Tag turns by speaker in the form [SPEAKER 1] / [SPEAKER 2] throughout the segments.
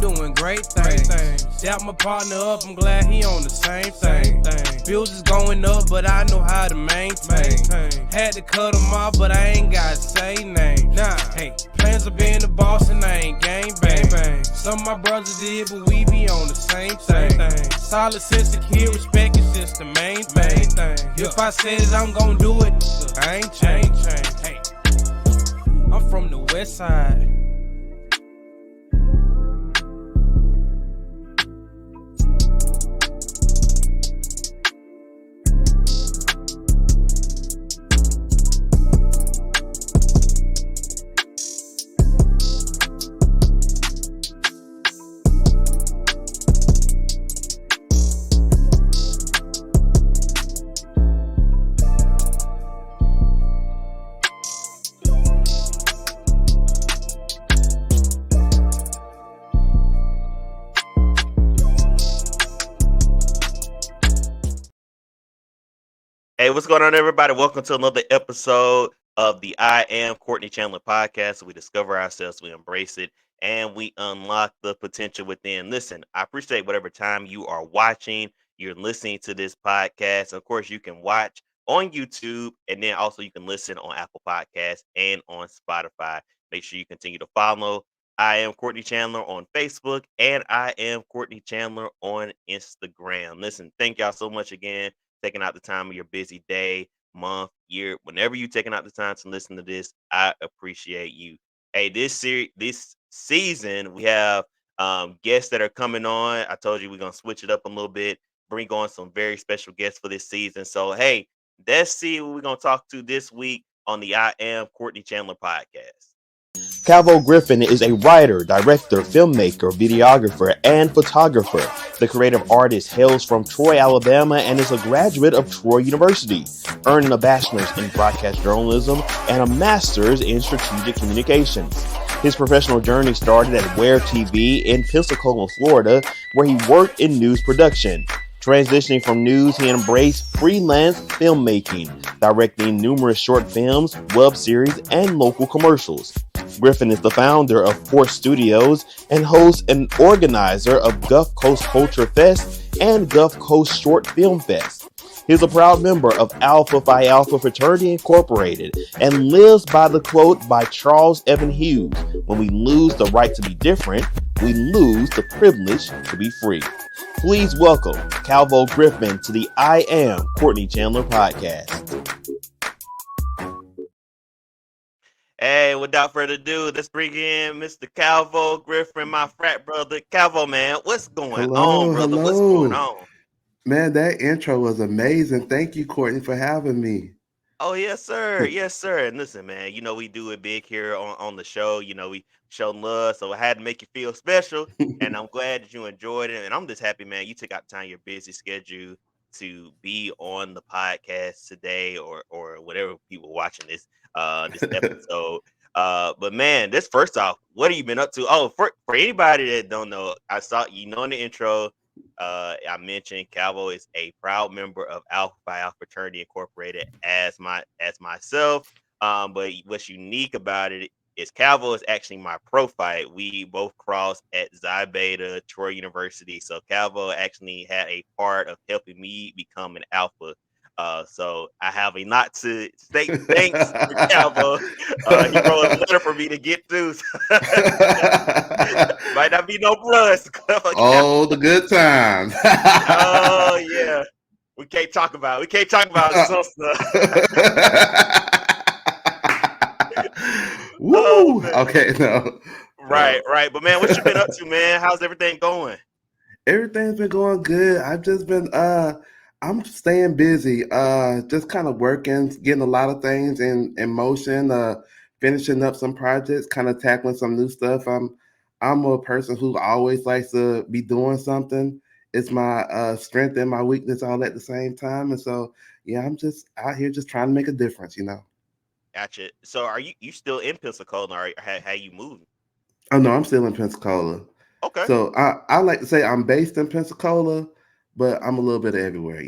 [SPEAKER 1] doing great things. Dap my partner up, I'm glad he on the same thing. Bills is going up, but I know how to maintain. Had to cut him off, but I ain't got to say name. Hey, plans of being the boss and I ain't gang bang. Some of my brothers did, but we be on the same thing. Solid sense of kid, respect is just the main thing. If I said it, I'm gon' do it. I ain't changed. Hey, I'm from the west side.
[SPEAKER 2] Hey, what's going on, everybody? Welcome to another episode of the I Am Courtney Chandler podcast. We discover ourselves, we embrace it, and we unlock the potential within. Listen, I appreciate whatever time you are watching, you're listening to this podcast. Of course, you can watch on YouTube, and then also you can listen on Apple Podcasts and on Spotify. Make sure you continue to follow I Am Courtney Chandler on Facebook, and I Am Courtney Chandler on Instagram. Listen, thank y'all so much again taking out the time of your busy day, month, year, whenever you taking out the time to listen to this, I appreciate you. Hey, this season, we have guests that are coming on. I told you we're gonna switch it up a little bit, bring on some very special guests for this season. So, hey, let's see who we're gonna talk to this week on the I Am Courtney Chandler podcast.
[SPEAKER 3] Kalvo Griffin is a writer, director, filmmaker, videographer, and photographer. The creative artist hails from Troy, Alabama, and is a graduate of Troy University, earning a bachelor's in broadcast journalism and a master's in strategic communications. His professional journey started at Ware TV in Pensacola, Florida, where he worked in news production. Transitioning from news, he embraced freelance filmmaking, directing numerous short films, web series, and local commercials. Griffin is the founder of Port Studios and host and organizer of Gulf Coast Culture Fest and Gulf Coast Short Film Fest. He's a proud member of Alpha Phi Alpha Fraternity Incorporated and lives by the quote by Charles Evan Hughes, "When we lose the right to be different, we lose the privilege to be free." Please welcome Kalvo Griffin to the I Am Courtney Chandler podcast.
[SPEAKER 2] Hey, without further ado, let's bring in Mr. Kalvo Griffin, my frat brother. Kalvo, man, what's going on, brother? What's going on?
[SPEAKER 4] Man, that intro was amazing. Thank you, Courtney, for having me.
[SPEAKER 2] Oh, yes, sir. Yes, sir. And listen, man, we do it big here on the show. We show love, so I had to make you feel special. And I'm glad that you enjoyed it. And I'm just happy, man, you took out time your busy schedule to be on the podcast today or whatever people watching this episode. But man, this first off, what have you been up to? Oh, for anybody that don't know, I saw in the intro. I mentioned Kalvo is a proud member of Alpha Phi Alpha Fraternity Incorporated as myself. But what's unique about it is Kalvo is actually my profile. We both crossed at Xi Beta Troy University, so Kalvo actually had a part of helping me become an Alpha. So I have a lot to say thanks to Kalvo. He wrote a letter for me to get through. Might not be no plus.
[SPEAKER 4] Oh, the good time.
[SPEAKER 2] Oh yeah. We can't talk about some stuff.
[SPEAKER 4] Woo!
[SPEAKER 2] Oh,
[SPEAKER 4] Okay, no.
[SPEAKER 2] Right. But man, what you been up to, man? How's everything going?
[SPEAKER 4] Everything's been going good. I've just been I'm staying busy. Just kind of working, getting a lot of things in motion, finishing up some projects, kind of tackling some new stuff. I'm a person who always likes to be doing something. It's my strength and my weakness all at the same time. And so yeah, I'm just out here just trying to make a difference.
[SPEAKER 2] Gotcha. So are you still in Pensacola or how you moving?
[SPEAKER 4] Oh no, I'm still in Pensacola.
[SPEAKER 2] Okay.
[SPEAKER 4] So I like to say I'm based in Pensacola, but I'm a little bit everywhere.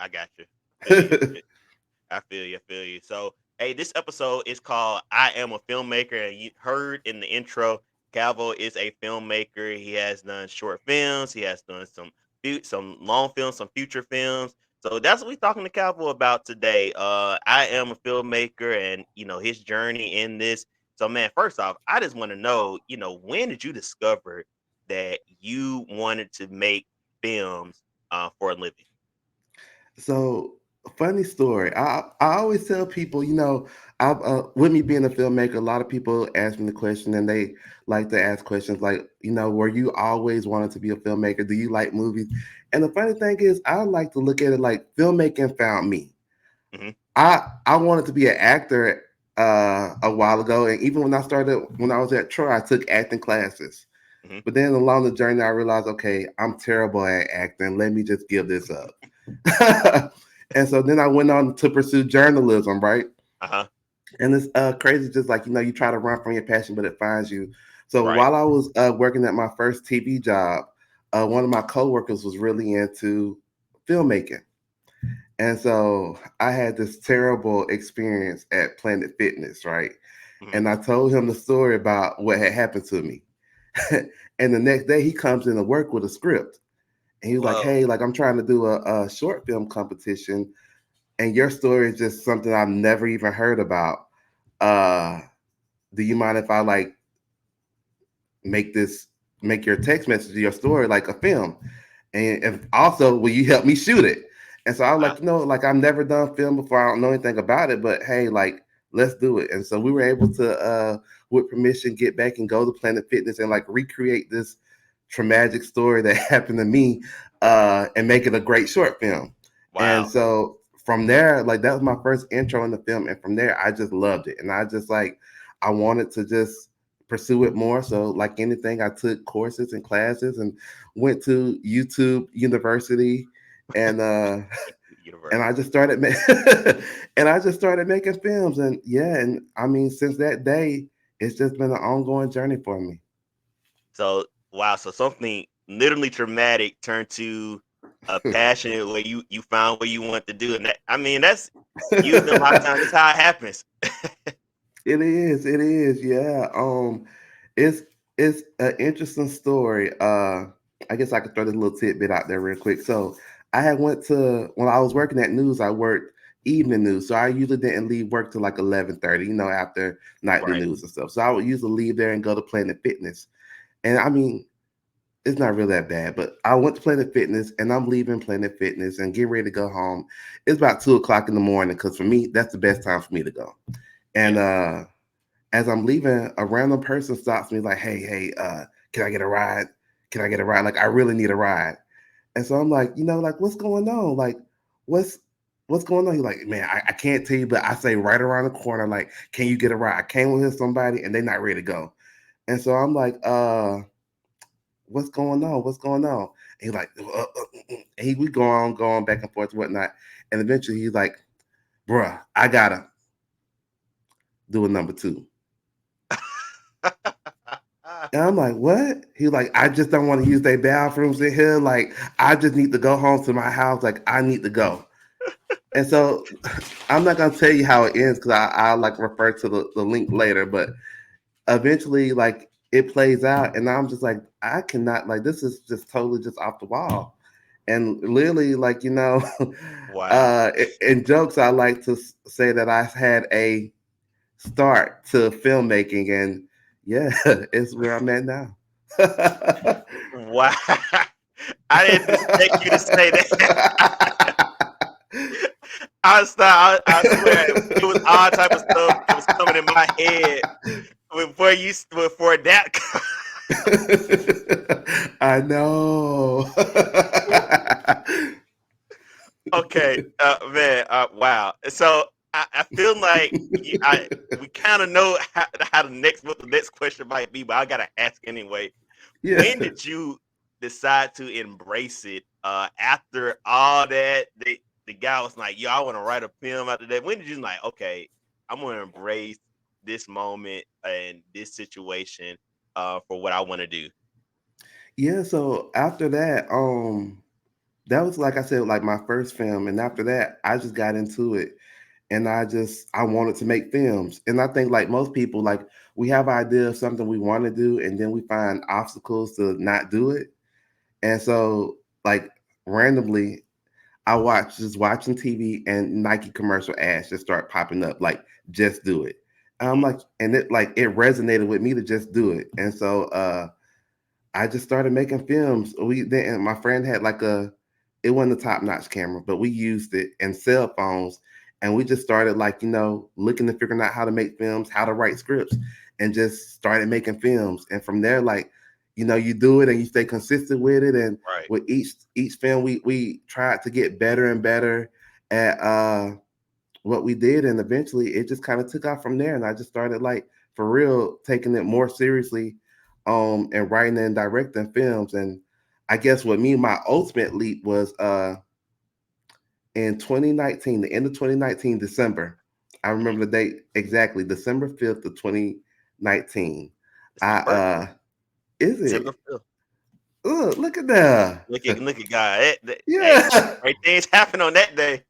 [SPEAKER 2] I got you. Hey, I feel you. So, hey, this episode is called I Am a Filmmaker. And you heard in the intro, Calvo is a filmmaker. He has done short films. He has done some long films, some feature films. So that's what we're talking to Calvo about today. I am a filmmaker, and his journey in this. So, man, first off, I just want to know, when did you discover that you wanted to make films for a living?
[SPEAKER 4] So, funny story. I always tell people, with me being a filmmaker, a lot of people ask me the question, and they like to ask questions like, were you always wanted to be a filmmaker? Do you like movies? And the funny thing is, I like to look at it like filmmaking found me.
[SPEAKER 2] Hmm.
[SPEAKER 4] I wanted to be an actor a while ago, and even when I was at Troy, I took acting classes.
[SPEAKER 2] Hmm.
[SPEAKER 4] But then along the journey, I realized, okay, I'm terrible at acting. Let me just give this up. And so then I went on to pursue journalism, right?
[SPEAKER 2] Uh-huh.
[SPEAKER 4] And it's crazy, just like you try to run from your passion, but it finds you. So
[SPEAKER 2] Right.
[SPEAKER 4] while I was working at my first TV job, one of my coworkers was really into filmmaking. And so I had this terrible experience at Planet Fitness, right?
[SPEAKER 2] Hmm.
[SPEAKER 4] And I told him the story about what had happened to me. And the next day he comes in to work with a script. And he was like,
[SPEAKER 2] Whoa.
[SPEAKER 4] hey, like I'm trying to do a short film competition. And your story is just something I've never even heard about. Uh, do you mind if I like make this make your text message, your story like a film? And if also, will you help me shoot it? And so I was
[SPEAKER 2] Wow.
[SPEAKER 4] like, like I've never done film before. I don't know anything about it, but hey, like let's do it. And so we were able to, with permission, get back and go to Planet Fitness and like recreate this traumatic story that happened to me, and make it a great short film. And
[SPEAKER 2] Wow.
[SPEAKER 4] so from there, like that was my first intro in the film, and from there I just loved it, and I just like I wanted to just pursue it more. So like anything, I took courses and classes and went to YouTube University, and and
[SPEAKER 2] University.
[SPEAKER 4] I just started and I just started making films, and yeah, and I mean since that day it's just been an ongoing journey for me.
[SPEAKER 2] So wow, so something literally traumatic turned to a passion where you found what you want to do, and that, I mean, that's usually a lot of times that's how it happens.
[SPEAKER 4] It is, yeah. It's it's an interesting story. I guess I could throw this little tidbit out there real quick. So I had went to when I was working at news, I worked evening news. So I usually didn't leave work till like 11:30, after nightly
[SPEAKER 2] Right.
[SPEAKER 4] news and stuff. So I would usually leave there and go to Planet Fitness. And I mean, it's not really that bad, but I went to Planet Fitness and I'm leaving Planet Fitness and getting ready to go home. It's about 2 o'clock in the morning because for me, that's the best time for me to go. And
[SPEAKER 2] Yeah.
[SPEAKER 4] as I'm leaving, a random person stops me like, hey, can I get a ride? Can I get a ride? Like, I really need a ride. And so I'm like, like, what's going on? Like, what's what's going on? He's like, man, I can't tell you, but I say right around the corner, like, can you get a ride? I came with somebody and they're not ready to go. And so I'm like, what's going on? What's going on? And he's like, and we go on back and forth, whatnot. And eventually he's like, bruh, I gotta do a number two. And I'm like, what? He's like, I just don't want to use their bathrooms in here. Like, I just need to go home to my house. Like, I need to go. And so I'm not gonna tell you how it ends because I like refer to the link later, but eventually like it plays out and I'm just like, I cannot like this is just totally just off the wall. And literally, like,
[SPEAKER 2] Wow.
[SPEAKER 4] in jokes, I like to say that I had a start to filmmaking, and yeah, it's where I'm at now.
[SPEAKER 2] Wow. I didn't expect you to say that. I swear it was all type of stuff that was coming in my head before that.
[SPEAKER 4] I know.
[SPEAKER 2] Okay, man, wow. So I feel like we kind of know how what the next question might be, but I gotta ask anyway.
[SPEAKER 4] Yeah.
[SPEAKER 2] When did you decide to embrace it? After all that, the guy was like, "Yo, I want to write a film." After that, when did you like, okay, I'm gonna embrace this moment and this situation for what I want to do?
[SPEAKER 4] Yeah, so after that, that was like I said, like my first film, and after that, I just got into it. and I wanted to make films. And I think like most people, like we have an idea of something we want to do, and then we find obstacles to not do it. And so like randomly, I just watching TV and Nike commercial ads just start popping up, like just do it. And I'm
[SPEAKER 2] Mhm.
[SPEAKER 4] like, and it resonated with me to just do it. And so I just started making films. And my friend had like it wasn't a top notch camera, but we used it and cell phones, and we just started like looking and figuring out how to make films, how to write scripts, and just started making films. And from there, like you do it and you stay consistent with it. And
[SPEAKER 2] Right.
[SPEAKER 4] with each film, we tried to get better and better at what we did, and eventually it just kind of took off from there. And I just started like for real taking it more seriously, and writing and directing films. And I guess what me my ultimate leap was in 2019, the end of 2019, December. I
[SPEAKER 2] Mhm.
[SPEAKER 4] remember the date exactly, December 5th of 2019.
[SPEAKER 2] It's
[SPEAKER 4] I
[SPEAKER 2] my birthday.
[SPEAKER 4] Is
[SPEAKER 2] December
[SPEAKER 4] it?
[SPEAKER 2] 5th.
[SPEAKER 4] Look at that.
[SPEAKER 2] Look at God. Hey,
[SPEAKER 4] Yeah.
[SPEAKER 2] great things happen on that day.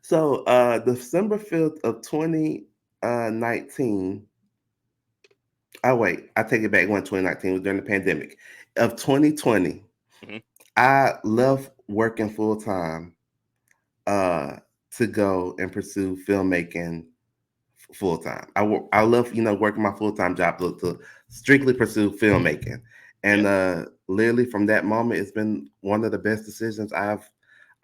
[SPEAKER 4] So December 5th of 2019. Oh wait, I take it back. When 2019 was during the pandemic of 2020.
[SPEAKER 2] Mhm.
[SPEAKER 4] I left working full time uh, to go and pursue filmmaking full time. I love working my full time job to strictly pursue filmmaking, and
[SPEAKER 2] Yeah.
[SPEAKER 4] literally from that moment, it's been one of the best decisions I've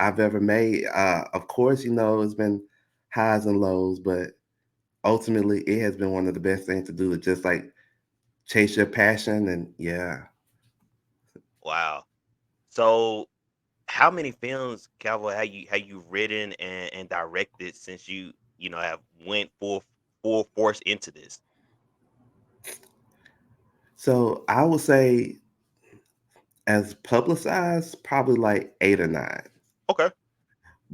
[SPEAKER 4] ever made. Of course, it's been highs and lows, but ultimately, it has been one of the best things to do to just like chase your passion. And yeah.
[SPEAKER 2] Wow. So, how many films, Cowboy, have you written and directed since you have went full force into this?
[SPEAKER 4] So I would say, as publicized, probably like 8 or 9.
[SPEAKER 2] Okay.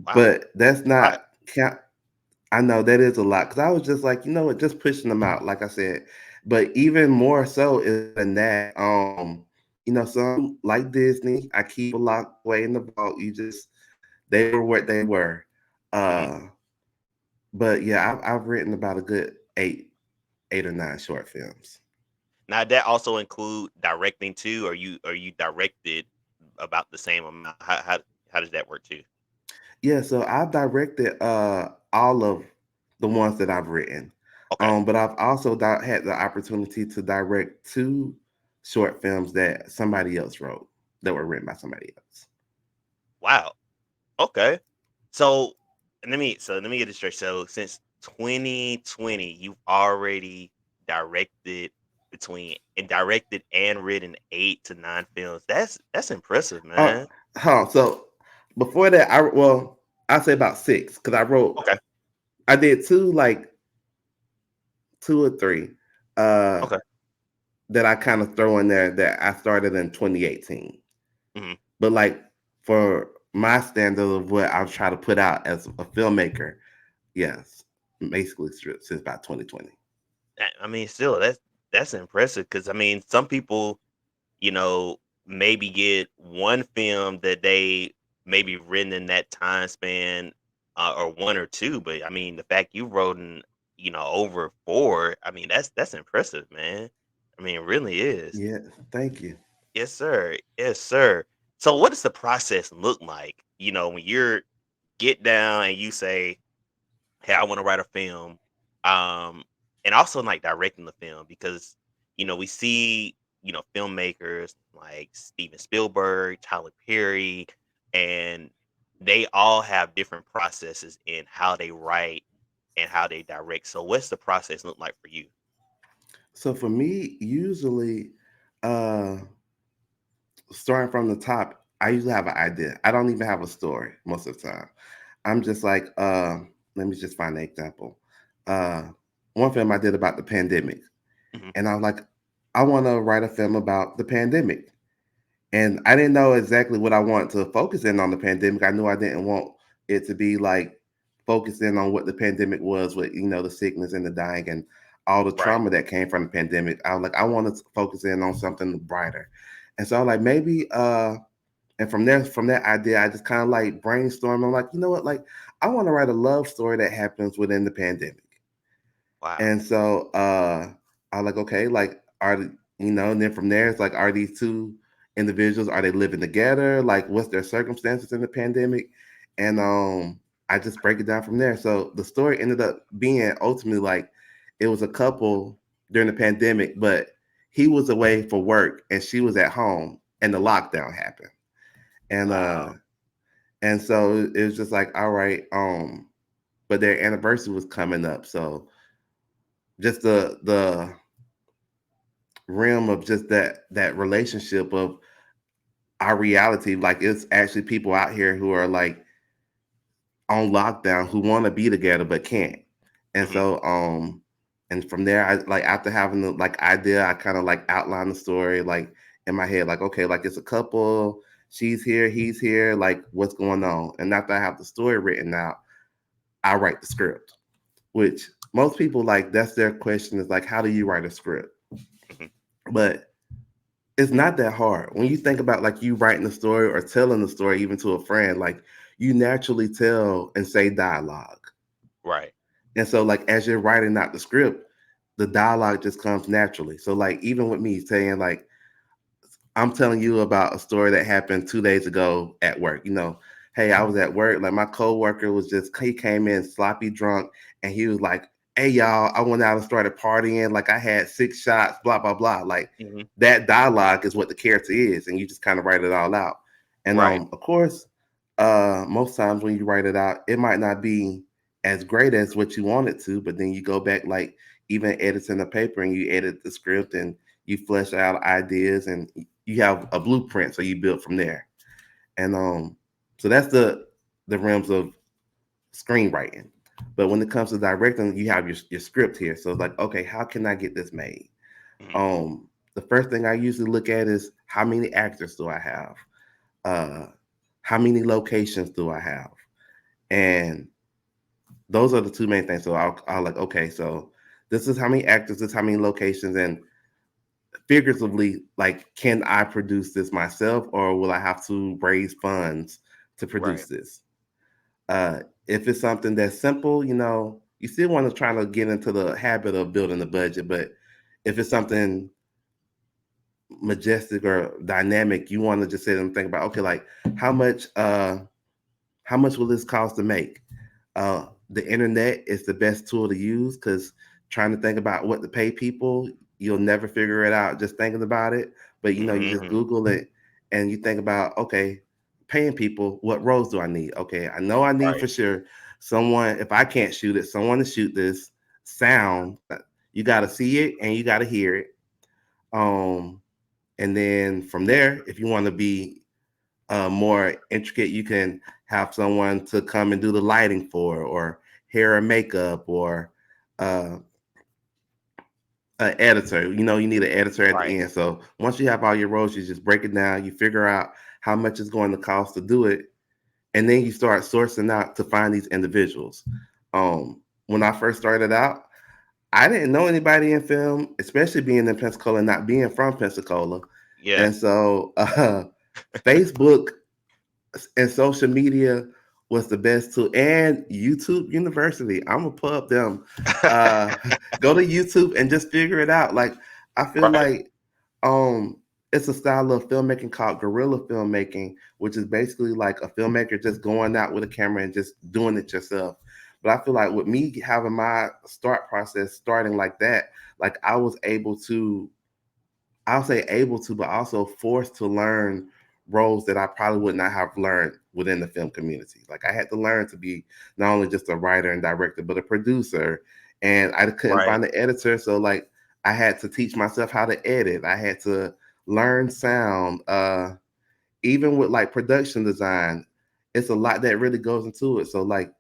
[SPEAKER 2] Wow.
[SPEAKER 4] But that's
[SPEAKER 2] Right.
[SPEAKER 4] not count. I know that is a lot because I was just like, just pushing them out, like I said. But even more so is than that. Some like Disney, I keep a locked away in the vault. They were what they were.
[SPEAKER 2] Mhm.
[SPEAKER 4] Uh, but yeah, I've written about a good 8 or 9 short films.
[SPEAKER 2] Now that also include directing too, or you directed about the same amount? How does that work too?
[SPEAKER 4] Yeah, so I've directed all of the ones that I've written.
[SPEAKER 2] Okay.
[SPEAKER 4] But I've also had the opportunity to direct 2 short films that somebody else wrote, that were written by somebody else.
[SPEAKER 2] Wow. Okay. So let me get this straight. So since 2020, you've already directed directed and written 8 to 9 films. That's impressive,
[SPEAKER 4] Uh,
[SPEAKER 2] man.
[SPEAKER 4] so before that, I say about 6 because
[SPEAKER 2] Okay.
[SPEAKER 4] I did two, like 2 or 3 uh,
[SPEAKER 2] Okay.
[SPEAKER 4] that I kind of throw in there that I started in 2018.
[SPEAKER 2] Mhm.
[SPEAKER 4] But like for my standard of what I try to put out as a filmmaker, yes, basically since about 2020.
[SPEAKER 2] I mean, still, that's impressive because I mean, some people, maybe get one film that they maybe written in that time span, or one or two. But I mean, the fact you wrote in, over four, I mean, that's impressive, man. I mean, it really is.
[SPEAKER 4] Yeah, thank you.
[SPEAKER 2] Yes, sir. Yes, sir. So, what does the process look like? When you're get down and you say, "Hey, I want to write a film," um, and also like directing the film because we see filmmakers like Steven Spielberg, Tyler Perry, and they all have different processes in how they write and how they direct. So, what's the process look like for you?
[SPEAKER 4] So for me, usually, uh, starting from the top, I usually have an idea. I don't even have a story most of the time. I'm just like, let me just find an example. Uh, one film I did about the pandemic,
[SPEAKER 2] Hmm.
[SPEAKER 4] and I was like, I want to write a film about the pandemic. And I didn't know exactly what I wanted to focus in on the pandemic. I knew I didn't want it to be like focused in on what the pandemic was, with the sickness and the dying and all the
[SPEAKER 2] Right.
[SPEAKER 4] trauma that came from the pandemic. I was like, I wanted to focus in on something brighter. And so I was like, maybe And from that idea, I just kind of like brainstorm. I'm like, you know what? Like, I want to write a love story that happens within the pandemic.
[SPEAKER 2] Wow.
[SPEAKER 4] And so I like, okay, like and then from there it's like, are these two individuals, are they living together? Like what's their circumstances in the pandemic? And I just break it down from there. So the story ended up being ultimately like it was a couple during the pandemic, but he was away for work and she was at home and the lockdown happened. And
[SPEAKER 2] Wow.
[SPEAKER 4] so it was just like, all right, but their anniversary was coming up. So just the realm of just that relationship of our reality, like it's actually people out here who are like on lockdown who want to be together but can't. And
[SPEAKER 2] Mhm.
[SPEAKER 4] so and from there I like, after having the like idea, I kind of like outline the story like in my head, like okay, like it's a couple, she's here, he's here, like what's going on. And after I have the story written out, I write the script, which most people like, that's their question, is like, how do you write a script?
[SPEAKER 2] Mhm.
[SPEAKER 4] But it's not that hard when you think about like you writing the story or telling the story even to a friend. Like you naturally tell and say dialogue,
[SPEAKER 2] Right.
[SPEAKER 4] and so like as you're writing out the script, the dialogue just comes naturally. So like even with me saying like, I'm telling you about a story that happened 2 days ago at work. Hey, I was at work. Like my coworker was just, he came in sloppy drunk, and he was like, "Hey, y'all, I went out and started partying. Like I had 6 shots, blah blah blah." Like
[SPEAKER 2] Mhm.
[SPEAKER 4] that dialogue is what the character is, and you just kind of write it all out. And
[SPEAKER 2] Right.
[SPEAKER 4] of course, most times when you write it out, it might not be as great as what you want it to, but then you go back, like even editing the paper, and you edit the script and you flesh out ideas, and you have a blueprint, so you build from there. And so that's the realms of screenwriting. But when it comes to directing, you have your script here. So it's like, okay, how can I get this made?
[SPEAKER 2] Mhm.
[SPEAKER 4] The first thing I usually look at is how many actors do I have? Uh, how many locations do I have? And those are the two main things. So I'll like, okay, so this is how many actors, this is how many locations, and figuratively, like, can I produce this myself, or will I have to raise funds to
[SPEAKER 2] Right.
[SPEAKER 4] produce this? If it's something that's simple, you still want to try to get into the habit of building the budget. But if it's something majestic or dynamic, you want to just sit and think about, okay, like how much how much will this cost to make? The internet is the best tool to use, because trying to think about what to pay people, you'll never figure it out just thinking about it. But you just
[SPEAKER 2] Mhm.
[SPEAKER 4] Google it, and you think about, okay, paying people, what roles do I need? Okay, I know I need
[SPEAKER 2] Right.
[SPEAKER 4] for sure someone, if I can't shoot it, someone to shoot this sound. You got to see it and you got to hear it. Um, and then from there, if you want to be more intricate, you can have someone to come and do the lighting for, or hair and makeup, or uh, an editor. You need an editor at
[SPEAKER 2] Right.
[SPEAKER 4] the end. So once you have all your roles, you just break it down. You figure out how much it's going to cost to do it, and then you start sourcing out to find these individuals. When I first started out, I didn't know anybody in film, especially being in Pensacola, not being from Pensacola,
[SPEAKER 2] Yeah.
[SPEAKER 4] and so Facebook and social media was the best tool, and YouTube University. I'm gonna pull up them. Uh, Go to YouTube and just figure it out. Like I feel
[SPEAKER 2] Right.
[SPEAKER 4] like um, it's a style of filmmaking called guerrilla filmmaking, which is basically like a filmmaker just going out with a camera and just doing it yourself. But I feel like with me having my start process starting like that, like I was able to, I'll say able to, but also forced to learn roles that I probably would not have learned within the film community. Like I had to learn to be not only just a writer and director, but a producer. And I couldn't
[SPEAKER 2] Right.
[SPEAKER 4] find an editor. So like I had to teach myself how to edit. I had to learn sound. Even with like production design, it's a lot that really goes into it. So like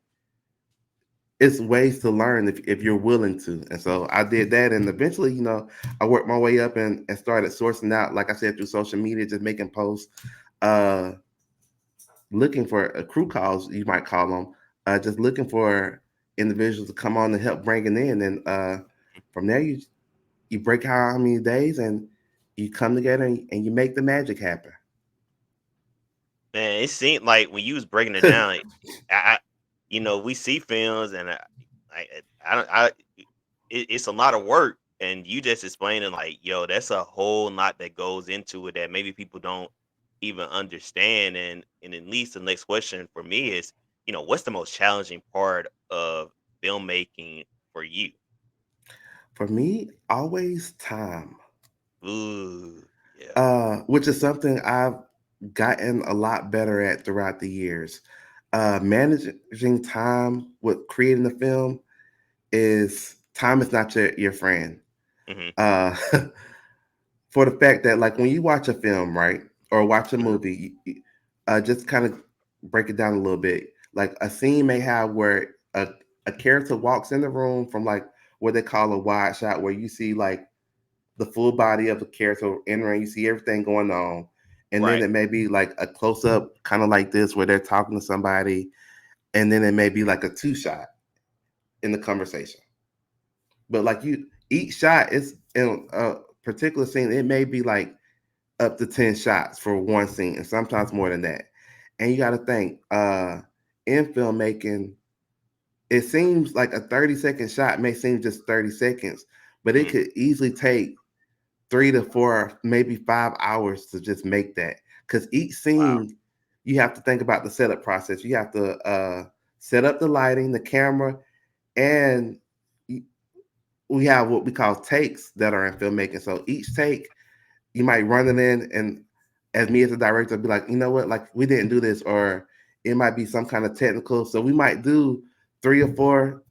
[SPEAKER 4] it's ways to learn if you're willing to. And so I did that. And eventually, I worked my way up and started sourcing out, like I said, through social media, just making posts, uh, looking for crew calls, you might call them, just looking for individuals to come on and help bring it in. And from there, you break how many days, and you come together, and you make the magic happen.
[SPEAKER 2] Man, it seemed like when you was breaking it down, we see films, and I don't, it's a lot of work, and you just explaining like, yo, that's a whole lot that goes into it that maybe people don't even understand. And at least the next question for me is, what's the most challenging part of filmmaking for you?
[SPEAKER 4] For me, always time.
[SPEAKER 2] Ooh, yeah.
[SPEAKER 4] Which is something I've gotten a lot better at throughout the years. Managing time with creating the film is time is not your friend.
[SPEAKER 2] Hmm.
[SPEAKER 4] Uh, for the fact that like when you watch a film, right, or watch a
[SPEAKER 2] Hmm.
[SPEAKER 4] movie, just kind of break it down a little bit. Like a scene may have where a character walks in the room from like what they call a wide shot, where you see like the full body of the character entering, you see everything going on. And then
[SPEAKER 2] Right.
[SPEAKER 4] it may be like a close up, kind of like this, where they're talking to somebody. And then it may be like a two shot in the conversation. But like each shot is in a particular scene, it may be like up to 10 shots for one scene, and sometimes more than that. And you got to think, in filmmaking, it seems like a 30-second shot may seem just 30 seconds, but it
[SPEAKER 2] Hmm.
[SPEAKER 4] could easily take 3 to 4, maybe 5 hours to just make that. Because each
[SPEAKER 2] Wow.
[SPEAKER 4] scene, you have to think about the setup process. You have to set up the lighting, the camera, and we have what we call takes that are in filmmaking. So each take, you might run it in, and as me as a director, be like, you know what, like we didn't do this, or it might be some kind of technical. So we might do 3 or 4.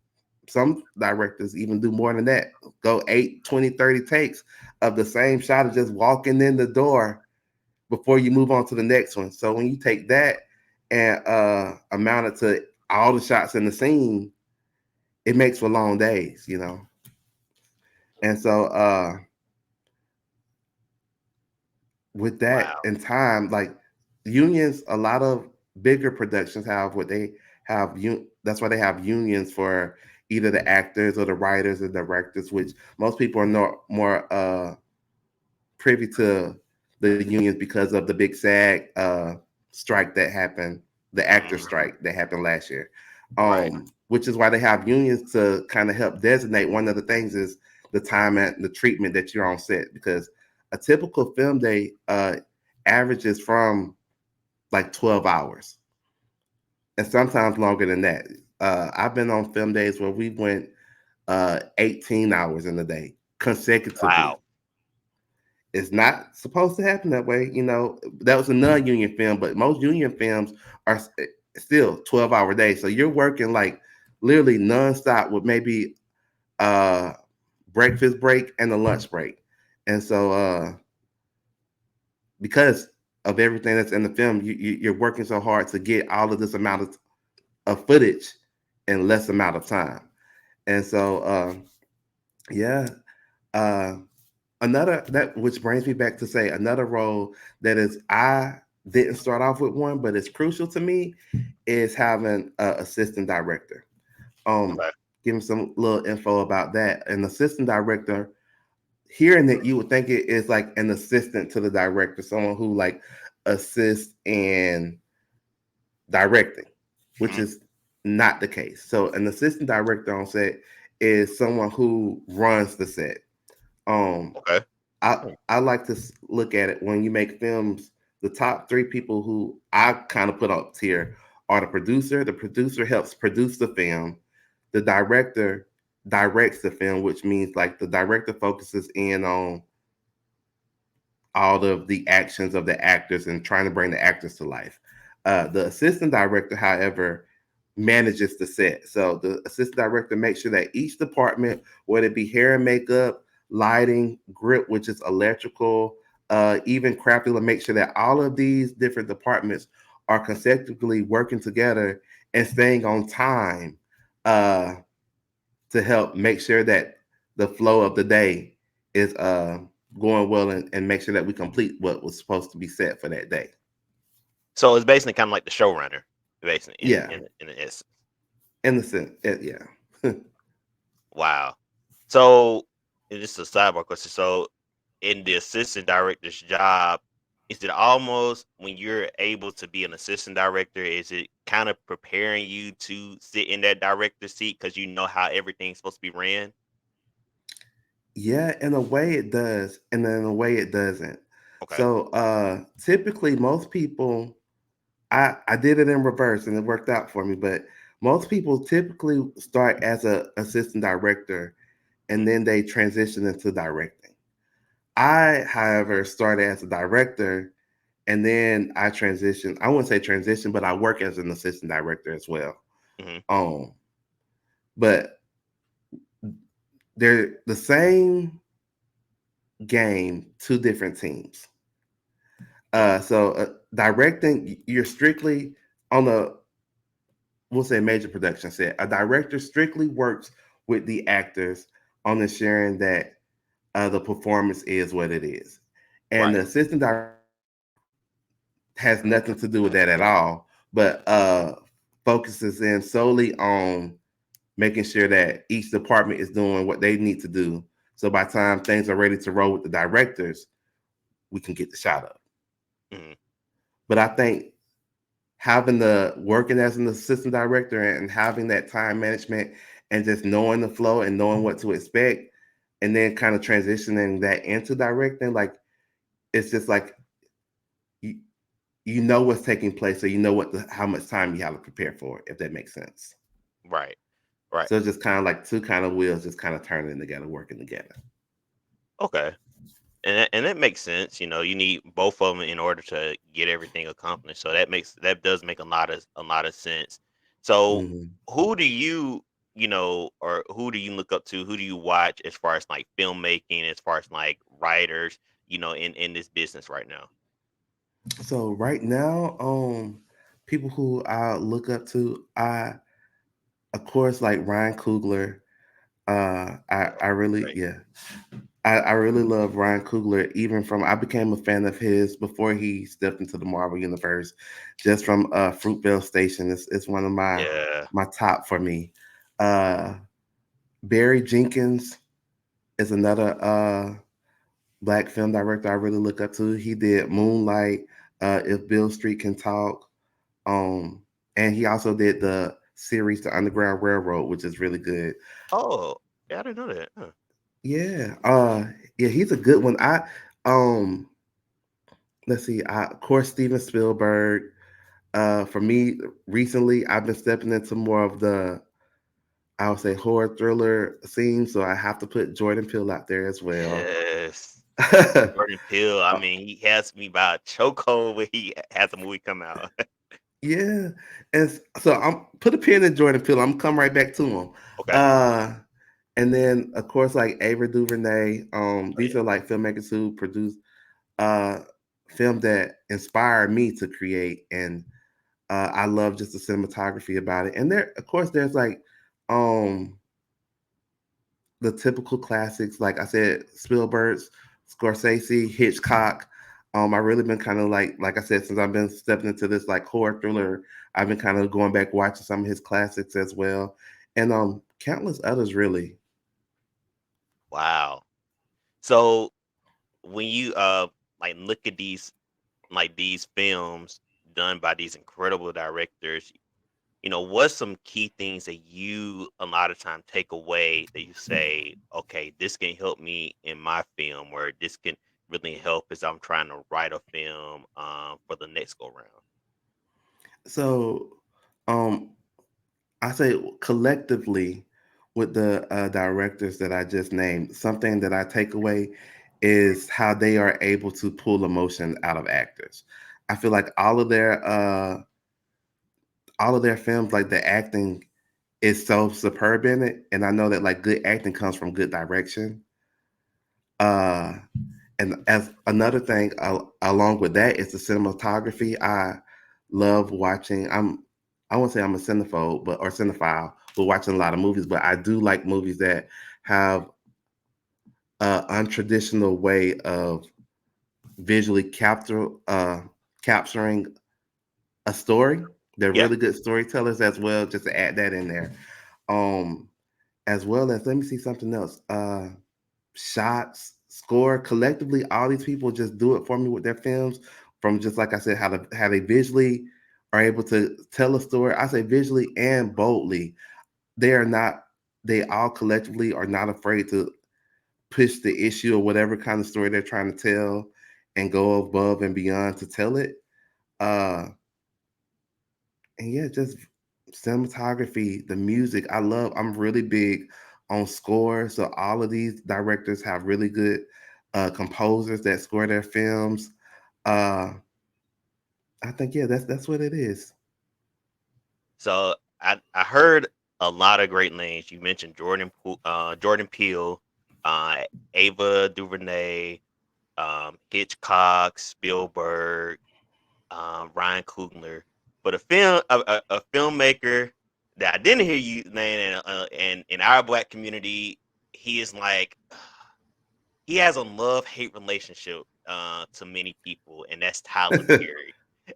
[SPEAKER 4] Some directors even do more than that, go 8, 20, 30 takes of the same shot of just walking in the door before you move on to the next one. So when you take that and amount it to all the shots in the scene, it makes for long days. And so with that
[SPEAKER 2] Wow.
[SPEAKER 4] in time, like unions, a lot of bigger productions have what they have. That's why they have unions for either the actors or the writers or directors, which most people are not more privy to the unions because of the big SAG strike that happened, the actor
[SPEAKER 2] Hmm.
[SPEAKER 4] strike that happened last year.
[SPEAKER 2] Right.
[SPEAKER 4] Which is why they have unions to kind of help designate. One of the things is the time and the treatment that you're on set, because a typical film day averages from like 12 hours and sometimes longer than that. I've been on film days where we went 18 hours in a day consecutively.
[SPEAKER 2] Wow.
[SPEAKER 4] It's not supposed to happen that way. That was a non-union film, but most union films are still 12-hour days. So you're working like literally nonstop with maybe uh breakfast break and a lunch break. And so because of everything that's in the film, you're working so hard to get all of this amount of footage in less amount of time. And so yeah, uh another, that which brings me back to say another role that is, I didn't start off with one, but it's crucial to me, is having an assistant director. um
[SPEAKER 2] Okay.
[SPEAKER 4] Give me some little info about that. An assistant director, hearing that, you would think it is like an assistant to the director, someone who like assists in directing, which
[SPEAKER 2] Hmm.
[SPEAKER 4] is not the case. So an assistant director on set is someone who runs the set. um
[SPEAKER 2] Okay.
[SPEAKER 4] I like to look at it when you make films. The top three people who I kind of put up here are the producer. The producer helps produce the film. The director directs the film, which means like the director focuses in on all of the actions of the actors and trying to bring the actors to life. The assistant director, however, manages the set. So the assistant director makes sure that each department, whether it be hair and makeup, lighting, grip, which is electrical, even crafting, to make sure that all of these different departments are consecutively working together and staying on time, uh, to help make sure that the flow of the day is going well, and make sure that we complete what was supposed to be set for that day.
[SPEAKER 2] So it's basically kind of like the showrunner, basically in
[SPEAKER 4] Yeah,
[SPEAKER 2] in essence.
[SPEAKER 4] in the sense, yeah.
[SPEAKER 2] Wow. So, and this is a sidebar question. So, in the assistant director's job, is it almost when you're able to be an assistant director, is it kind of preparing you to sit in that director seat because you know how everything's supposed to be ran?
[SPEAKER 4] Yeah, in a way it does, and then in a way it doesn't.
[SPEAKER 2] Okay.
[SPEAKER 4] So typically most people, I did it in reverse and it worked out for me, but most people typically start as a assistant director and
[SPEAKER 2] Mhm.
[SPEAKER 4] then they transition into directing. I, however, started as a director and then I transitioned. I wouldn't say transition, but I work as an assistant director as well.
[SPEAKER 2] Mhm.
[SPEAKER 4] Um, but they're the same game, two different teams.
[SPEAKER 2] Mm.
[SPEAKER 4] Directing, you're strictly on a, we'll say, major production set. A director strictly works with the actors on ensuring that the performance is what it is, and the
[SPEAKER 2] Right.
[SPEAKER 4] assistant director has nothing to do with that at all, but focuses in solely on making sure that each department is doing what they need to do. So by the time things are ready to roll with the directors, we can get the shot up.
[SPEAKER 2] Mhm.
[SPEAKER 4] But I think having the working as an assistant director and having that time management and just knowing the flow and knowing what to expect and then kind of transitioning that into directing, like it's just like you, you know what's taking place, so you know how much time you have to prepare for it, if that makes sense.
[SPEAKER 2] Right. Right.
[SPEAKER 4] So it's just kind of like two kind of wheels just kind of turning together, working together.
[SPEAKER 2] Okay. And that makes sense. You know, you need both of them in order to get everything accomplished. So that does make a lot of sense. So
[SPEAKER 4] Hmm.
[SPEAKER 2] who do you or who do you look up to? Who do you watch as far as like filmmaking, as far as like writers, in this business right now?
[SPEAKER 4] So right now, people who I look up to, I of course like Ryan Coogler. I really,
[SPEAKER 2] Right.
[SPEAKER 4] yeah, I really love Ryan Coogler. Even from, I became a fan of his before he stepped into the Marvel universe, just from Fruitvale Station. It's one of
[SPEAKER 2] Yeah.
[SPEAKER 4] my top for me. Uh, Barry Jenkins is another black film director I really look up to. He did Moonlight, If Bill Street Can Talk, um, and he also did the series The Underground Railroad, which is really good.
[SPEAKER 2] Oh, yeah, I didn't know that. Huh.
[SPEAKER 4] Yeah, yeah, he's a good one. Um, let's see, of course, Steven Spielberg. For me, recently, I've been stepping into more of the, I would say, horror thriller scene, so I have to put Jordan Peele out there as well.
[SPEAKER 2] Yes. Jordan Peele. I mean, he has me by a chokehold when he has a movie come out.
[SPEAKER 4] Yeah, so I'm put a pin in Jordan Peele. I'm come right back to him.
[SPEAKER 2] Okay.
[SPEAKER 4] Uh, and then of course like Ava DuVernay.
[SPEAKER 2] Oh
[SPEAKER 4] These
[SPEAKER 2] yeah.
[SPEAKER 4] are like filmmakers who produce uh film that inspired me to create, and I love just the cinematography about it. And there, of course, there's like um the typical classics, like I said, Spielberg's, Scorsese, Hitchcock. I really been kind of like I said, since I've been stepping into this like horror thriller, I've been kind of going back watching some of his classics as well, and countless others really.
[SPEAKER 2] Wow. So when you like look at these films done by these incredible directors, what's some key things that you a lot of time take away that you say, okay, this can help me in my film, or this can really help as I'm trying to write a film for the next go round.
[SPEAKER 4] So, um, I say collectively with the directors that I just named, something that I take away is how they are able to pull emotion out of actors. I feel like all of their films, like the acting is so superb in it, and I know that like good acting comes from good direction. Uh, and as another thing, along with that, is the cinematography. I love watching. I won't say I'm a cinephobe, but or cinephile, but watching a lot of movies. But I do like movies that have an untraditional way of visually capturing a story. They're
[SPEAKER 2] Yeah.
[SPEAKER 4] really good storytellers as well. Just to add that in there, um, as well as let me see something else. Shots. score collectively. All these people just do it for me with their films. From just like I said, how they visually are able to tell a story. I say visually and boldly. They are not. They all collectively are not afraid to push the issue or whatever kind of story they're trying to tell, and go above and beyond to tell it. Uh, and yeah, just cinematography, the music. I'm really big on score. So all of these directors have really good composers that score their films. Uh, I think yeah, that's what it is.
[SPEAKER 2] So I heard a lot of great names. You mentioned Jordan Peele, uh, Ava DuVernay, Hitchcock, Spielberg, Ryan Coogler. But a filmmaker that I didn't hear you name, and in our black community, he is like he has a love hate relationship to many people, and that's Tyler Perry.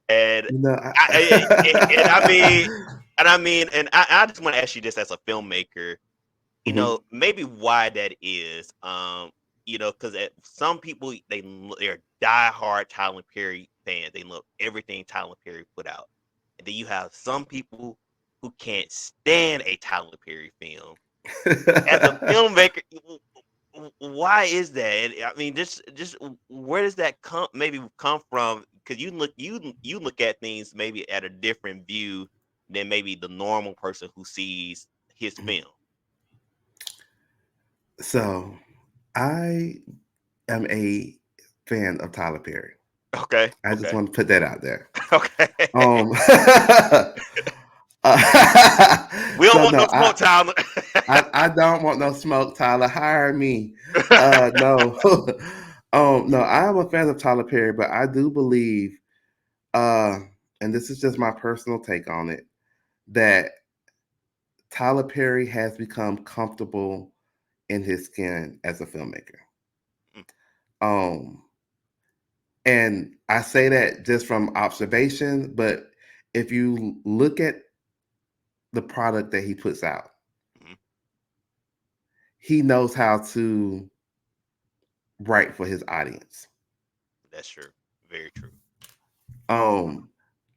[SPEAKER 2] And
[SPEAKER 4] You know,
[SPEAKER 2] and I mean, I just want to ask you this as a filmmaker,
[SPEAKER 4] Mhm.
[SPEAKER 2] maybe why that is. Because some people they're diehard Tyler Perry fans. They love everything Tyler Perry put out, and then you have some people who can't stand a Tyler Perry film. As a filmmaker, why is that? And, I mean, just where does that come from? Because you look at things maybe at a different view than maybe the normal person who sees his film.
[SPEAKER 4] So I am a fan of Tyler Perry.
[SPEAKER 2] Okay,
[SPEAKER 4] I just
[SPEAKER 2] okay,
[SPEAKER 4] want to put that out there.
[SPEAKER 2] okay.
[SPEAKER 4] Um,
[SPEAKER 2] We don't
[SPEAKER 4] so
[SPEAKER 2] want
[SPEAKER 4] no,
[SPEAKER 2] no smoke, Tyler.
[SPEAKER 4] I don't want no smoke, Tyler. Hire me. No, no, I am a fan of Tyler Perry, but I do believe, uh, and this is just my personal take on it, that Tyler Perry has become comfortable in his skin as a filmmaker. Um, and I say that just from observation, but if you look at the product that he puts out,
[SPEAKER 2] Mhm.
[SPEAKER 4] he knows how to write for his audience.
[SPEAKER 2] That's true. Very true.
[SPEAKER 4] Um,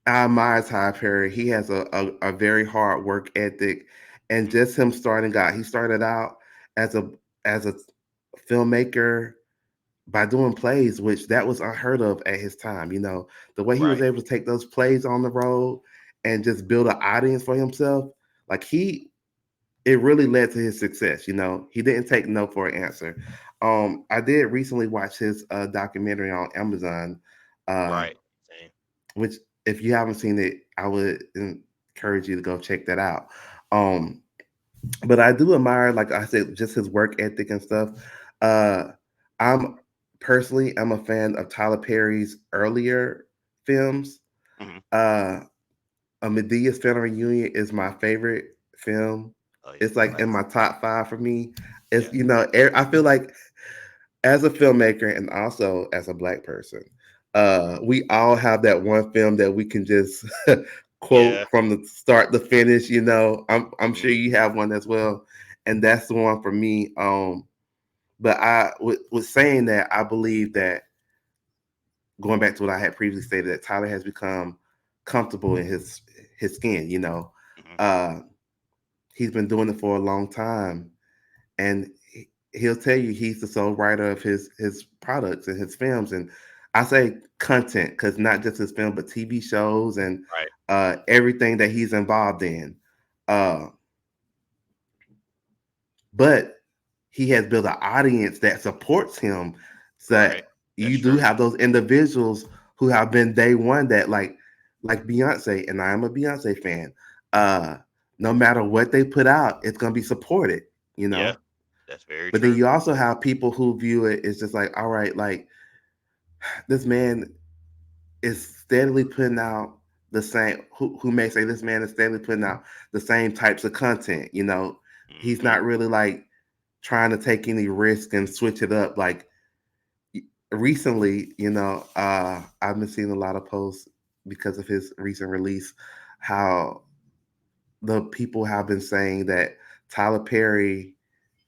[SPEAKER 4] I admire Ty Perry. He has a very hard work ethic, and
[SPEAKER 2] Mhm.
[SPEAKER 4] just him starting out. He started out as a filmmaker by doing plays, which that was unheard of at his time. You know, the way he was
[SPEAKER 2] Right.
[SPEAKER 4] able to take those plays on the road and just build an audience for himself, like it really led to his success. You know, he didn't take no for an answer. I did recently watch his documentary on Amazon, uh,
[SPEAKER 2] Right. Same.
[SPEAKER 4] which if you haven't seen it, I would encourage you to go check that out. Um, but I do admire, like I said, just his work ethic and stuff. Uh, I'm personally, I'm a fan of Tyler Perry's earlier films.
[SPEAKER 2] Hmm.
[SPEAKER 4] Uh, A Medea's Family Reunion is my favorite film.
[SPEAKER 2] Oh yeah.
[SPEAKER 4] It's like in
[SPEAKER 2] Classic.
[SPEAKER 4] my top five for me. It's
[SPEAKER 2] Yeah.
[SPEAKER 4] I feel like as a filmmaker and also as a black person, we all have that one film that we can just quote
[SPEAKER 2] Yeah.
[SPEAKER 4] from the start to finish. You know, I'm sure
[SPEAKER 2] Hmm.
[SPEAKER 4] you have one as well, and that's the one for me. But with saying that, I believe that going back to what I had previously stated, that Tyler has become comfortable in his skin. You know,
[SPEAKER 2] Hmm.
[SPEAKER 4] uh, he's been doing it for a long time, and he'll tell you he's the sole writer of his products and his films. And I say content because not just his film, but TV shows and
[SPEAKER 2] Right.
[SPEAKER 4] everything that he's involved in. Uh, but he has built an audience that supports him. So
[SPEAKER 2] Right.
[SPEAKER 4] that
[SPEAKER 2] That's
[SPEAKER 4] you do
[SPEAKER 2] true.
[SPEAKER 4] have those individuals who have been day one that like Beyonce, and I am a Beyonce fan. Uh, no matter what they put out, it's gonna be supported, you
[SPEAKER 2] Yeah.
[SPEAKER 4] know.
[SPEAKER 2] That's very
[SPEAKER 4] But then
[SPEAKER 2] true.
[SPEAKER 4] you also have people who view it as just like, all right, like this man is steadily putting out the same who may say this man is steadily putting out the same types of content, you know. He's
[SPEAKER 2] Hmm.
[SPEAKER 4] not really like trying to take any risk and switch it up. Like recently, you know, I've been seeing a lot of posts because of his recent release, how the people have been saying that Tyler Perry,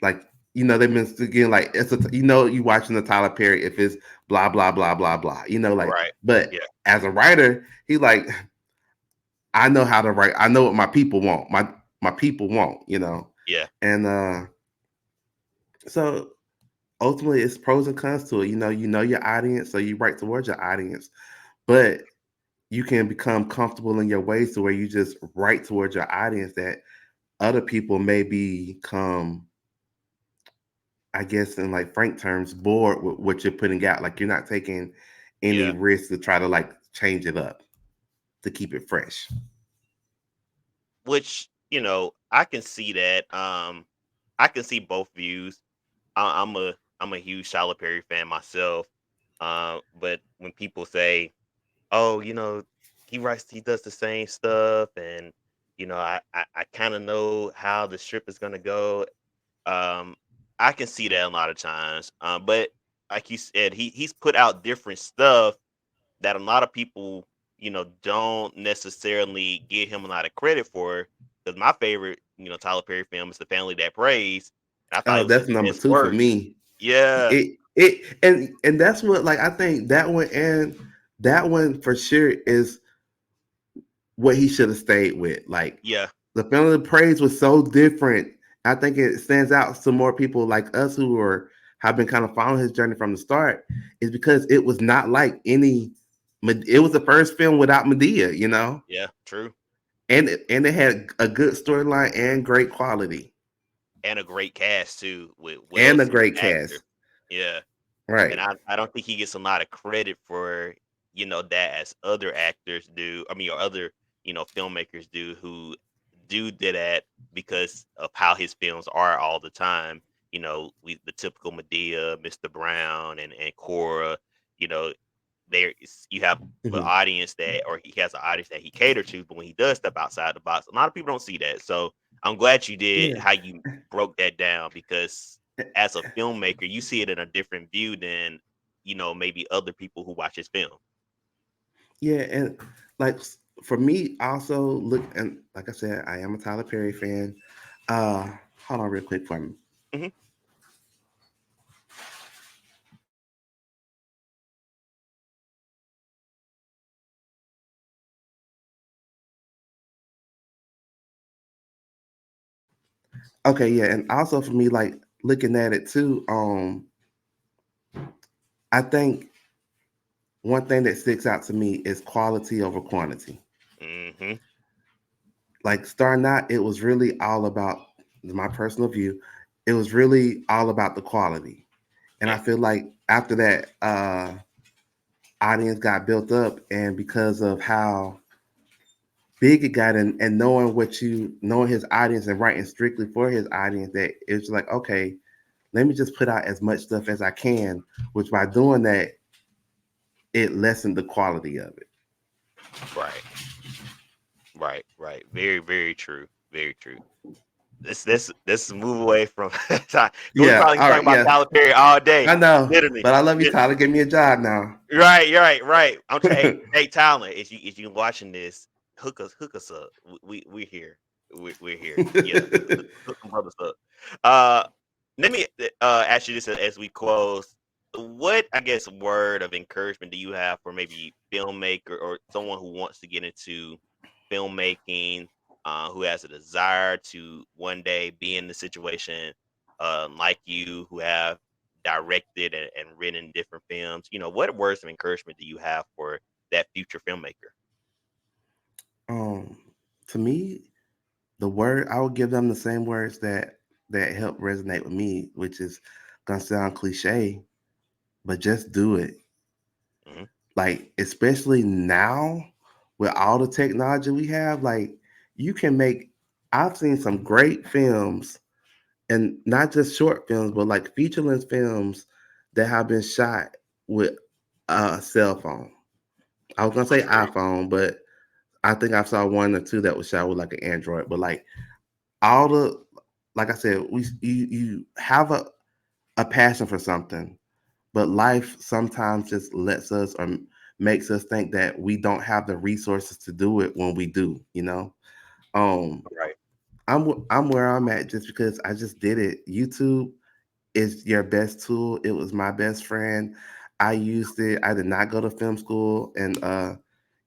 [SPEAKER 4] like they've been again like it's you watching the Tyler Perry if it's blah blah blah blah blah. Like,
[SPEAKER 2] Right.
[SPEAKER 4] but
[SPEAKER 2] Yeah.
[SPEAKER 4] as a writer, he like I know how to write. I know what my people want. My people want.
[SPEAKER 2] Yeah.
[SPEAKER 4] And so ultimately, it's pros and cons to it. You know your audience, so you write towards your audience, but you can become comfortable in your ways to where you just write towards your audience that other people may become, I guess, in like Frank terms, bored with what you're putting out. Like you're not taking any
[SPEAKER 2] Yeah.
[SPEAKER 4] risk to try to like change it up to keep it fresh.
[SPEAKER 2] Which, I can see that. I can see both views. I'm a huge Tyler Perry fan myself. But when people say, "Oh, he does the same stuff," and I kind of know how the strip is gonna go. Um, I can see that a lot of times. But like you said, he's put out different stuff that a lot of people, don't necessarily give him a lot of credit for. Because my favorite, Tyler Perry film is The Family That Prays, and I thought
[SPEAKER 4] Oh,
[SPEAKER 2] it was
[SPEAKER 4] that's
[SPEAKER 2] his
[SPEAKER 4] number
[SPEAKER 2] best
[SPEAKER 4] two for
[SPEAKER 2] work.
[SPEAKER 4] me.
[SPEAKER 2] Yeah,
[SPEAKER 4] And that's what like I think that one for sure is what he should have stayed with. Like
[SPEAKER 2] yeah,
[SPEAKER 4] the Family of Praise was so different. I think it stands out to more people like us who have been kind of following his journey from the start, is because it was not like any. It was the first film without Medea,
[SPEAKER 2] yeah, true,
[SPEAKER 4] and it had a good storyline and great quality
[SPEAKER 2] and a great cast too with well
[SPEAKER 4] and a
[SPEAKER 2] seasoned
[SPEAKER 4] great
[SPEAKER 2] actors.
[SPEAKER 4] cast.
[SPEAKER 2] Yeah. And
[SPEAKER 4] Right.
[SPEAKER 2] I don't think he gets a lot of credit for, that as other actors do. I mean, or other, filmmakers do who do that because of how his films are all the time. We the typical Medea, Mr. Brown, and Cora. You know, you have the
[SPEAKER 4] Mhm.
[SPEAKER 2] audience that, or he has an audience that he cater to. But when he does step outside the box, a lot of people don't see that. So I'm glad you did
[SPEAKER 4] Yeah.
[SPEAKER 2] how you broke that down because as a filmmaker, you see it in a different view than maybe other people who watch his film.
[SPEAKER 4] Yeah, and like for me, also look and like I said, I am a Tyler Perry fan. Uh, Hold on real quick for me.
[SPEAKER 2] Hmm.
[SPEAKER 4] Okay, yeah, and also for me, like looking at it too, I think one thing that sticks out to me is quality over quantity.
[SPEAKER 2] Hmm.
[SPEAKER 4] Like starting out, it was really all about my personal view. It was really all about the quality, and I
[SPEAKER 2] Yeah.
[SPEAKER 4] feel like after that, audience got built up, and because of how big it got, and knowing his audience and writing strictly for his audience, that it's like, okay, let me just put out as much stuff as I can, which by doing that, it lessened the quality of it.
[SPEAKER 2] Right. Right. Right. Very, very true. Very true. This move away from time. We
[SPEAKER 4] Yeah,
[SPEAKER 2] probably can
[SPEAKER 4] all
[SPEAKER 2] talk
[SPEAKER 4] right,
[SPEAKER 2] about
[SPEAKER 4] yeah,
[SPEAKER 2] Tyler Perry all day.
[SPEAKER 4] I know,
[SPEAKER 2] Literally.
[SPEAKER 4] but I love you, Tyler. Give me a job now.
[SPEAKER 2] Right, right, right. I'm trying. Hey, Tyler, if you watching this, hook us up. We're here. We're here. Yeah, hook them brothers up. Uh, Let me ask you this as we close. What, I guess, word of encouragement do you have for maybe filmmaker or someone who wants to get into filmmaking, who has a desire to one day be in the situation, like you, who have directed and written different films? What words of encouragement do you have for that future filmmaker?
[SPEAKER 4] um, to me, the word I would give them the same words that help resonate with me, which is gonna sound cliche, but just do it.
[SPEAKER 2] Hmm.
[SPEAKER 4] Like especially now with all the technology we have, like you can make. I've seen some great films, and not just short films, but like feature length films that have been shot with a cell phone. I was gonna say
[SPEAKER 2] True.
[SPEAKER 4] iPhone, but I think I saw one or two that was shot with like an Android. But like all the, like I said, you have a passion for something, but life sometimes just lets us or makes us think that we don't have the resources to do it when we do. Um,
[SPEAKER 2] Right.
[SPEAKER 4] I'm where I'm at just because I just did it. YouTube is your best tool. It was my best friend. I used it. I did not go to film school, and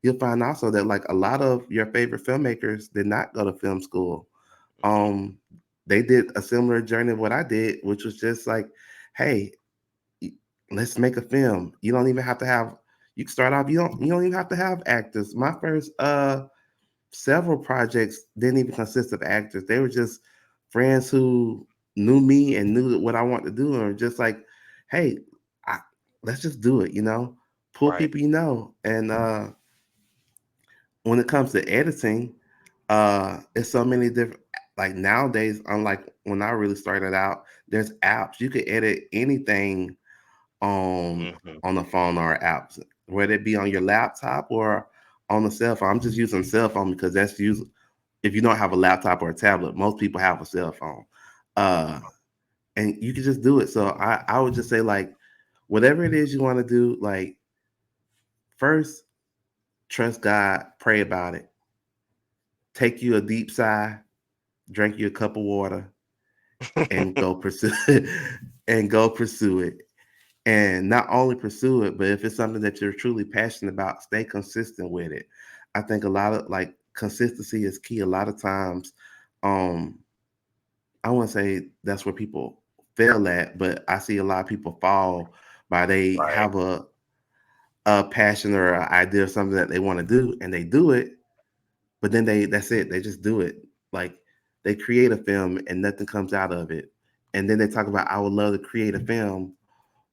[SPEAKER 4] you'll find also that like a lot of your favorite filmmakers did not go to film school.
[SPEAKER 2] Hmm.
[SPEAKER 4] Um, they did a similar journey of what I did, which was just like, hey, y- let's make a film. You don't even have to have. You can start off. You don't even have to have actors. My first several projects didn't even consist of actors. They were just friends who knew me and knew what I want to do, and were just like, hey, I, let's just do it. Pull
[SPEAKER 2] Right.
[SPEAKER 4] people and when it comes to editing, it's so many different. Like nowadays, unlike when I really started out, there's apps you could edit anything on
[SPEAKER 2] Hmm.
[SPEAKER 4] on the phone or apps, whether it be on your laptop or on the cell phone. I'm just using cell phone because that's used if you don't have a laptop or a tablet. Most people have a cell phone, uh, and you can just do it. So I would just say like, whatever it is you want to do, like first trust God, pray about it, take you a deep sigh, drink you a cup of water, and go pursue it, and go pursue it. And not only pursue it, but if it's something that you're truly passionate about, stay consistent with it. I think a lot of like consistency is key. A lot of times, um, I wouldn't say that's where people fail at, but I see a lot of people fall by they
[SPEAKER 2] Right.
[SPEAKER 4] have a passion or an idea of something that they want to do and they do it, but then that's it. They just do it. Like they create a film and nothing comes out of it. And then they talk about I would love to create a film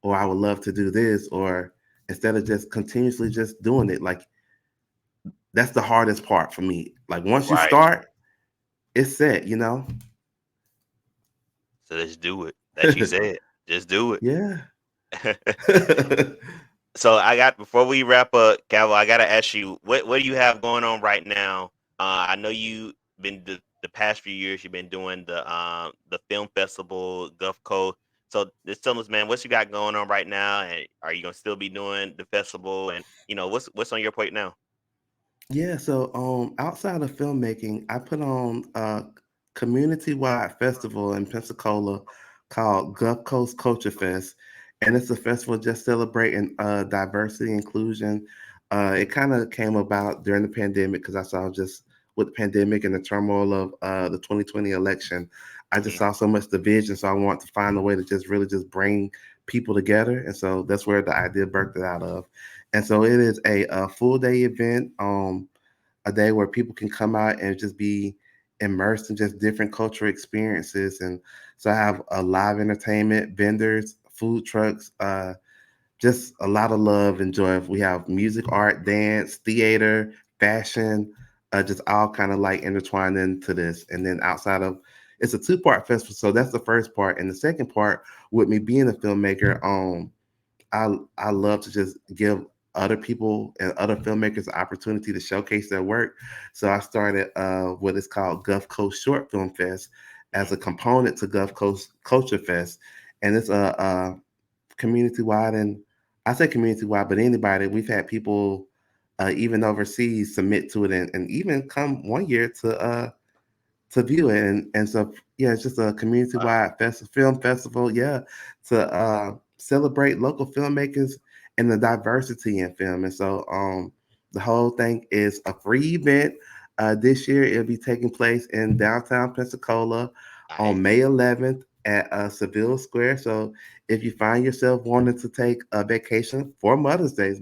[SPEAKER 4] or I would love to do this, or instead of just continuously just doing it, like that's the hardest part for me. Like once you
[SPEAKER 2] Right.
[SPEAKER 4] start, it's set.
[SPEAKER 2] So let's do it. That you said. Just do
[SPEAKER 4] Yeah.
[SPEAKER 2] it. So I got before we wrap up, Calvo, I gotta ask you, what do you have going on right now? I know you been the past few years you've been doing the film festival, Gulf Coast. So just tell us, man, what you got going on right now, and are you gonna still be doing the festival? And what's on your plate now?
[SPEAKER 4] Yeah, so outside of filmmaking, I put on a community-wide festival in Pensacola called Gulf Coast Culture Fest, and it's a festival just celebrating diversity inclusion. It kind of came about during the pandemic because I saw just with the pandemic and the turmoil of the 2020 election, I just
[SPEAKER 2] Hmm.
[SPEAKER 4] saw so much division. So I want to find a way to just really just bring people together, and so that's where the idea birthed it out of. And so it is a full day event, a day where people can come out and just be immersed in just different cultural experiences. And so I have a live entertainment, vendors, food trucks, just a lot of love and joy. We have music, art, dance, theater, fashion, just all kind of like intertwined into this. And then outside of it's a two-part festival, so that's the first part. And the second part, with me being a filmmaker, I love to just give other people and other filmmakers the opportunity to showcase their work. So I started what is called Gulf Coast Short Film Fest as a component to Gulf Coast Culture Fest, and it's a community wide. And I say community wide, but anybody. We've had people even overseas submit to it, and even come one year to view it. And so yeah, it's just a community
[SPEAKER 2] Wow.
[SPEAKER 4] wide film festival, yeah, to celebrate local filmmakers and the diversity in film. And so the whole thing is a free event. This year it'll be taking place in downtown Pensacola on
[SPEAKER 2] Nice.
[SPEAKER 4] May 11th at Seville Square. So if you find yourself wanting to take a vacation for Mother's Day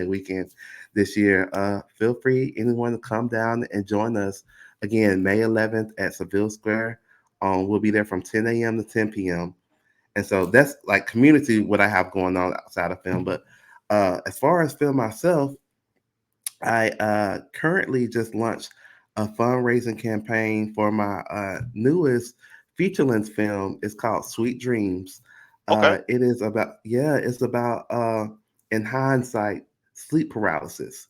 [SPEAKER 4] weekend this year, feel free anyone to come down and join us. Again, May 11th at Seville Square. We'll be there from 10 a.m. to 10 p.m. And so that's like community, what I have going on outside of film. But as far as film myself, I currently just launched a fundraising campaign for my newest feature length film. It's called Sweet Dreams.
[SPEAKER 2] Okay.
[SPEAKER 4] It is about, yeah, it's about, in hindsight, sleep paralysis.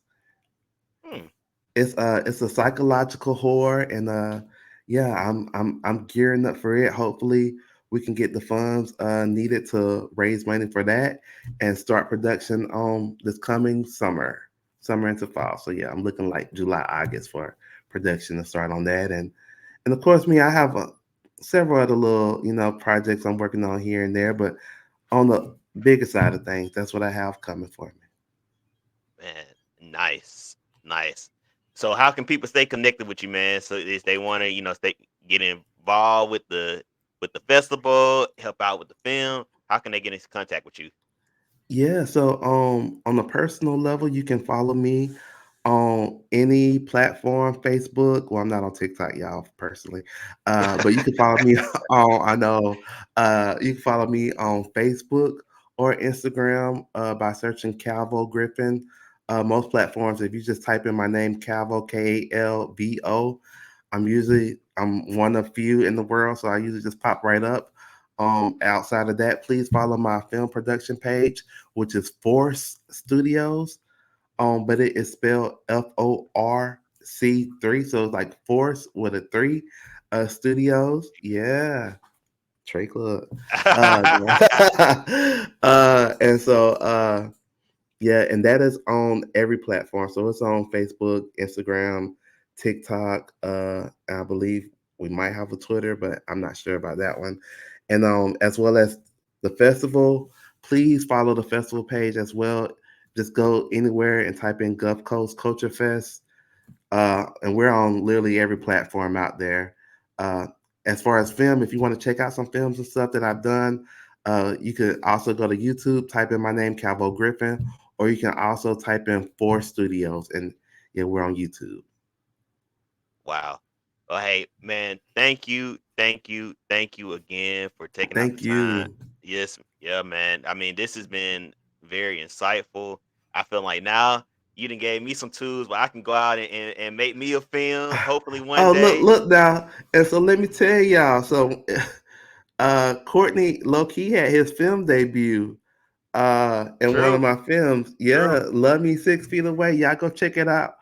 [SPEAKER 2] Hmm.
[SPEAKER 4] It's a psychological horror, and yeah, I'm gearing up for it. Hopefully we can get the funds needed to raise money for that and start production on this coming summer into fall. So yeah, I'm looking like July, August for production to start on that. And of course me, I have several other little, projects I'm working on here and there, but on the bigger side of things, that's what I have coming for me.
[SPEAKER 2] Man, nice, nice. So how can people stay connected with you, man? So if they want to, stay get involved with the festival, help out with the film, how can they get in contact with you?
[SPEAKER 4] Yeah, so on a personal level, you can follow me on any platform, Facebook. Well, I'm not on TikTok, y'all, personally. But you can follow me on I know you can follow me on Facebook or Instagram by searching Kalvo Griffin. Most platforms, if you just type in my name, Kalvo, Kalvo, I'm one of few in the world, so I usually just pop right up. Outside of that, please follow my film production page, which is Force Studios. But it is spelled FORC 3, so it's like Force with a 3. Studios, yeah, Trey Club. And so yeah, and that is on every platform. So it's on Facebook, Instagram, TikTok. I believe we might have a Twitter, but I'm not sure about that one. And as well as the festival, please follow the festival page as well. Just go anywhere and type in Gulf Coast Culture Fest. And we're on literally every platform out there. Uh, as far as film, if you want to check out some films and stuff that I've done, you could also go to YouTube, type in my name, Kalvo Griffin, or you can also type in Four Studios, and yeah, we're on YouTube.
[SPEAKER 2] Wow. Well, hey, man, thank you, thank you, thank you again for taking out the
[SPEAKER 4] Thank
[SPEAKER 2] time.
[SPEAKER 4] you.
[SPEAKER 2] Yes, yeah, man. I mean, this has been very insightful. I feel like now you done gave me some tools where I can go out and make me a film, hopefully one
[SPEAKER 4] Oh, look,
[SPEAKER 2] day.
[SPEAKER 4] look now. And so let me tell y'all. So Courtney low key had his film debut in one of
[SPEAKER 2] True,
[SPEAKER 4] my films.
[SPEAKER 2] true.
[SPEAKER 4] Yeah, Love Me 6 Feet Away. Y'all go check it out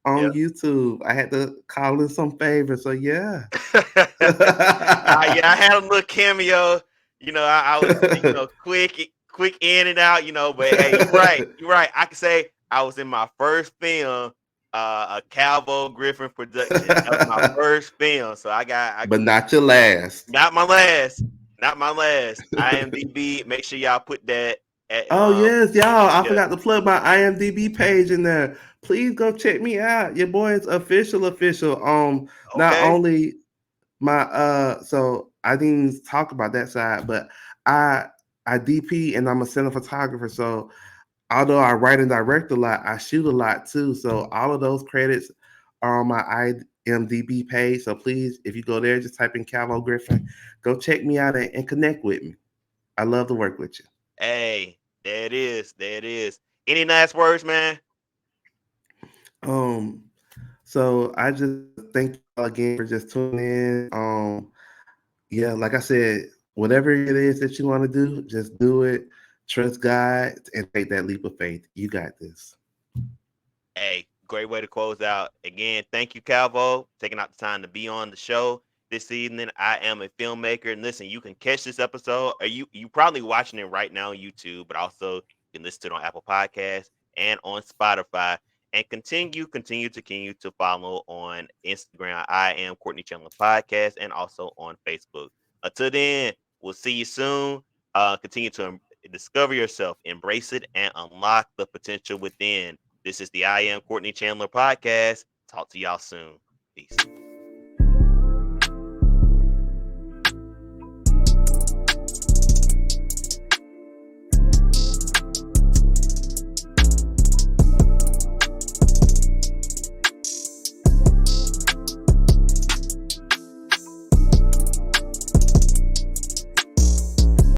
[SPEAKER 2] Yeah.
[SPEAKER 4] on YouTube. I had to call in some favors. So yeah.
[SPEAKER 2] Yeah, I had a little cameo. I was, quick in and out. But hey, you're right. You're right. I can say I was in my first film, a Calvo Griffin production. That was my first film, so I
[SPEAKER 4] But not your last.
[SPEAKER 2] not my last, not my last. IMDb. Make sure y'all put that at
[SPEAKER 4] Oh yes, y'all. I
[SPEAKER 2] yeah.
[SPEAKER 4] forgot to plug my IMDb page in there. Please go check me out. Your boy is official. Not
[SPEAKER 2] Okay.
[SPEAKER 4] only my so I didn't even talk about that side, but I I DP and I'm a cinematographer. So although I write and direct a lot, I shoot a lot too. So all of those credits are on my IMDb page. So please, if you go there, just type in Calvo Griffin, go check me out and connect with me. I love to work with you.
[SPEAKER 2] Hey, there it is. There it is. Any last words, man?
[SPEAKER 4] Um, so I just thank you all again for just tuning in. Yeah, like I said, whatever it is that you want to do, just do it. Trust God and take that leap of faith. You got this.
[SPEAKER 2] Hey, great way to close out. Again, thank you, Calvo, taking out the time to be on the show this evening. I am a filmmaker, and listen, you can catch this episode, or you probably watching it right now on YouTube, but also you can listen to it on Apple Podcasts and on Spotify. And continue to follow on Instagram. I am Courtney Chandler Podcast, and also on Facebook. Until then, we'll see you soon. Continue to discover yourself, embrace it, and unlock the potential within. This is the I Am Courtney Chandler podcast. Talk to y'all soon. Peace.